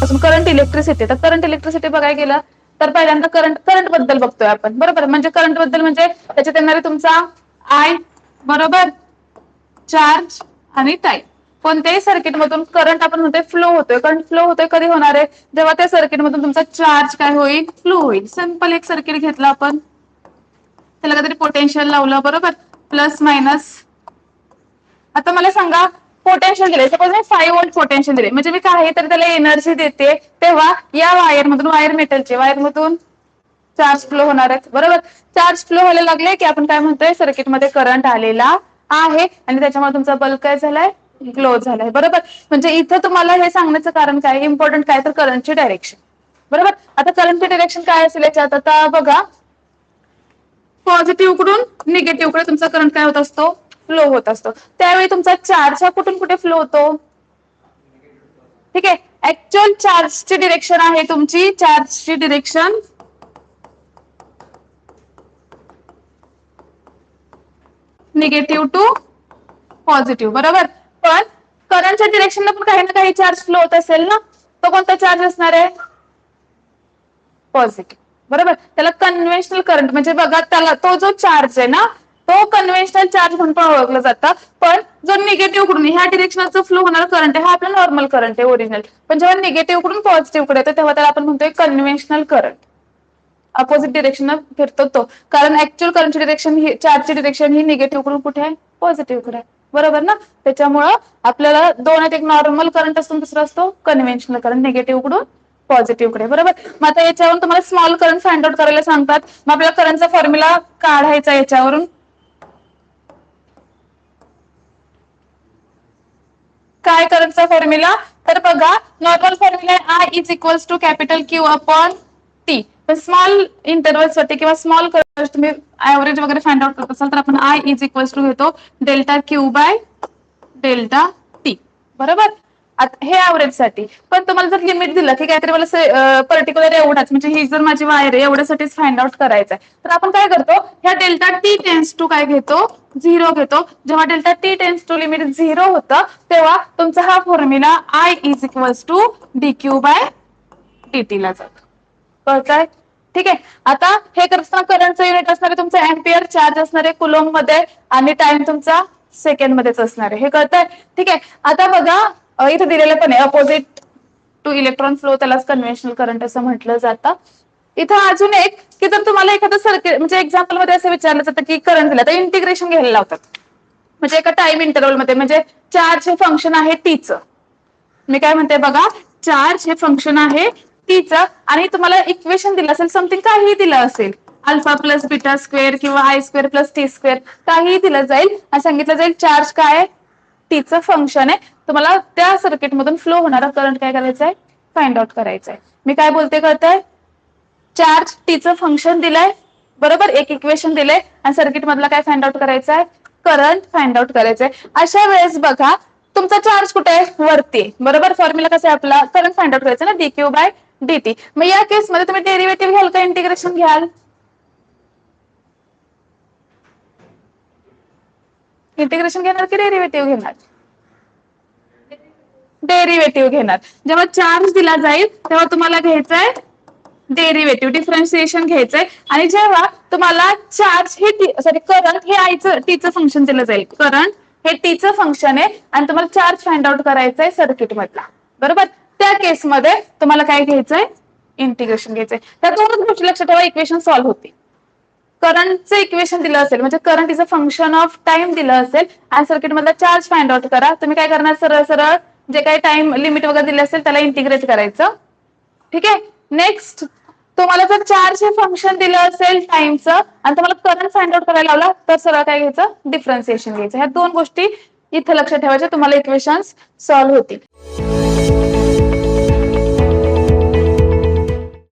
पासून current electricity. तर current electricity बघायला गेलं तर पहिल्यांदा करंट बद्दल बघतोय आपण, बरोबर. म्हणजे करंट बद्दल म्हणजे त्याच्यात येणारे तुमचा आय, बरोबर, चार्ज आणि टाइम. कोणत्याही सर्किट मधून करंट आपण म्हणतोय फ्लो होतोय. करंट फ्लो होतोय कधी होणार आहे, जेव्हा त्या सर्किट मधून तुमचा चार्ज काय होईल, फ्लो होईल. सिंपल एक सर्किट घेतलं आपण, त्याला काहीतरी पोटेन्शियल लावलं, बरोबर, प्लस मायनस. आता मला सांगा, पोटेन्शियल दिले, सपोज मी 5 व्होल्ट पोटेन्शियल दिले, म्हणजे मी काही तर त्याला एनर्जी देते, तेव्हा या वायरमधून, वायर मेटलचे वायरमधून चार्ज फ्लो होणार आहेत, बरोबर. चार्ज फ्लो व्हायला लागले की आपण काय म्हणतोय, सर्किटमध्ये करंट आलेला आहे आणि त्याच्यामुळे तुमचा बल्ब काय झालाय, ग्लो झालाय, बरोबर. म्हणजे इथं तुम्हाला हे सांगण्याचं कारण काय, इम्पॉर्टंट काय, तर करंटची डायरेक्शन, बरोबर. आता करंटची डायरेक्शन काय असेल याच्यात, आता बघा, पॉझिटिव्ह कडून निगेटिव्ह कडे तुमचा करंट काय होत असतो, फ्लो होत असतो. त्यावेळी तुमचा चार्ज हा कुठून कुठे फ्लो होतो, ठीक आहे. ऍक्च्युअल चार्जची डिरेक्शन आहे तुमची, चार्जची डिरेक्शन निगेटिव्ह टू पॉझिटिव्ह, बरोबर. पण करंटच्या डिरेक्शनला पण काही ना काही चार्ज फ्लो होत असेल ना, तो कोणता चार्ज असणार आहे, पॉझिटिव्ह, बरोबर. त्याला कन्व्हेन्शनल करंट म्हणजे बघा, त्याला तो जो चार्ज आहे ना, तो कन्व्हेन्शनल चार्ज म्हणून पण ओळखलं जातं. पण जो निगेटिव्ह कडून ह्या डिरेक्शनचा फ्लो होणारा करंट आहे, हा आपला नॉर्मल करंट आहे, ओरिजिनल. पण जेव्हा निगेटिव्ह कडून पॉझिटिव्ह कडे येतो, तेव्हा त्याला आपण म्हणतोय कन्व्हेन्शनल करंट. अपोजिट डिरेक्शन फिरतो तो, कारण ऍक्च्युअल करंटची डिरेक्शन ही, चार्जची डिरेक्शन ही निगेटिव्ह कडून कुठे आहे, पॉझिटिव्ह कडे आहे, बरोबर ना. त्याच्यामुळं आपल्याला दोन आहेत, एक नॉर्मल करंट असतो, दुसरा असतो कन्व्हेन्शनल करंट, निगेटिव्ह कडून पॉझिटिव्ह कडे, बरोबर. मग आता याच्यावरून तुम्हाला स्मॉल करंट फाइंड आउट करायला सांगतात. मग आपल्याला करंटचा फॉर्म्युला काढायचा याच्यावरून. काय करंटचा फॉर्म्युला, तर बघा, नॉर्मल फॉर्म्युला आहे I is equals to capital Q upon T. Small इंटरव्हल्ससाठी किंवा स्मॉल करंट तुम्ही ऍव्हरेज वगैरे फाइंड आउट करत असाल तर आपण आय इज इक्वल्स टू घेतो delta Q by delta T, बरोबर. हे ऍव्हरेजसाठी. पण तुम्हाला जर लिमिट दिलं की काहीतरी मला पर्टिक्युलर एवढाच, म्हणजे ही जर माझी वायर आहे एवढ्यासाठीच फाइंड आउट करायचं आहे, तर आपण काय करतो, ह्या डेल्टा टी टेन्स टू काय घेतो, 0 घेतो. जेव्हा delta T tends to limit 0 होतं, तेव्हा तुमचा हा formula I is equals to D Q by dt ला जातो, कळतंय, ठीक आहे. आता हे करताना करंटचं युनिट असणार आहे तुमचं अँपियर, चार्ज असणार आहे कुलोम्ब मध्ये आणि टाइम तुमचा सेकंड मध्येच असणार आहे, हे कळतंय, ठीक आहे. आता बघा, इथे दिलेलं पण आहे अपोजिट टू इलेक्ट्रॉन फ्लो, त्यालाच कन्व्हेन्शनल करंट असं म्हटलं जातं. इथं अजून एक, की जर तुम्हाला एखादं सर्किट म्हणजे एक्झाम्पल मध्ये असं विचारलं जातं की करंट दिला, तर इंटिग्रेशन घ्यायला लावतात. म्हणजे एका टाइम इंटरव्हल मध्ये, म्हणजे चार्ज हे फंक्शन आहे टीचं. मी काय म्हणते बघा, चार्ज हे फंक्शन आहे टीचं आणि तुम्हाला इक्वेशन दिलं असेल, समथिंग काहीही दिलं असेल, अल्फा प्लस बीटा स्क्वेअर किंवा I square plus T square, काहीही दिलं जाईल आणि सांगितलं जाईल चार्ज काय टीचं फंक्शन आहे, तुम्हाला त्या सर्किट मधून फ्लो होणारा करंट काय करायचा आहे, फाइंड आउट करायचा आहे. मी काय बोलते कळतंय, चार्ज टीचं फंक्शन दिलंय, बरोबर, एक इक्वेशन दिलंय आणि सर्किट मधला काय फाइंड आउट करायचं आहे, करंट फाइंड आउट करायचंय. अशा वेळेस बघा, तुमचा चार्ज कुठे आहे, वरती, बरोबर. फॉर्म्युला कसा आहे आपला, करंट फाइंड आउट करायचं ना, डी क्यू बाय dt. मग या केसमध्ये तुम्ही डेरिव्हेटिव्ह घ्याल का इंटिग्रेशन घ्याल, इंटिग्रेशन घेणार की डेरिव्हेटिव्ह घेणार, डेरिव्हेटिव्ह घेणार. जेव्हा चार्ज दिला जाईल तेव्हा तुम्हाला घ्यायचंय डेरिव्हेटिव्ह, डिफरन्शिएशन घ्यायचंय. आणि जेव्हा तुम्हाला चार्ज हे सॉरी करंट हे आयचं टीचं फंक्शन दिलं जाईल, करंट हे टीचं फंक्शन आहे आणि तुम्हाला चार्ज फाइंड आउट करायचंय सर्किट मधला, बरोबर. त्या केसमध्ये तुम्हाला काय घ्यायचंय, इंटिग्रेशन घ्यायचंय. त्या दोनच गोष्टी लक्षात ठेवा, इक्वेशन सॉल्व्ह होते. करंटचं इक्वेशन दिलं असेल म्हणजे current is a function of time दिलं असेल आणि सर्किट मधला चार्ज फाइंड आउट करा, तुम्ही काय करणार, सरळ सरळ जे काही टाइम लिमिट वगैरे दिले असेल त्याला इंटिग्रेट करायचं, ठीक आहे. नेक्स्ट, तुम्हाला जर चार्ज हे फंक्शन दिलं असेल टाइमचं आणि तुम्हाला करंट फाइंड आउट करायला लावला, तर सरळ काय घ्यायचं, डिफरन्शिएशन घ्यायचं. ह्या दोन गोष्टी इथं लक्षात ठेवायच्या, तुम्हाला इक्वेशन्स सॉल्व्ह होतील.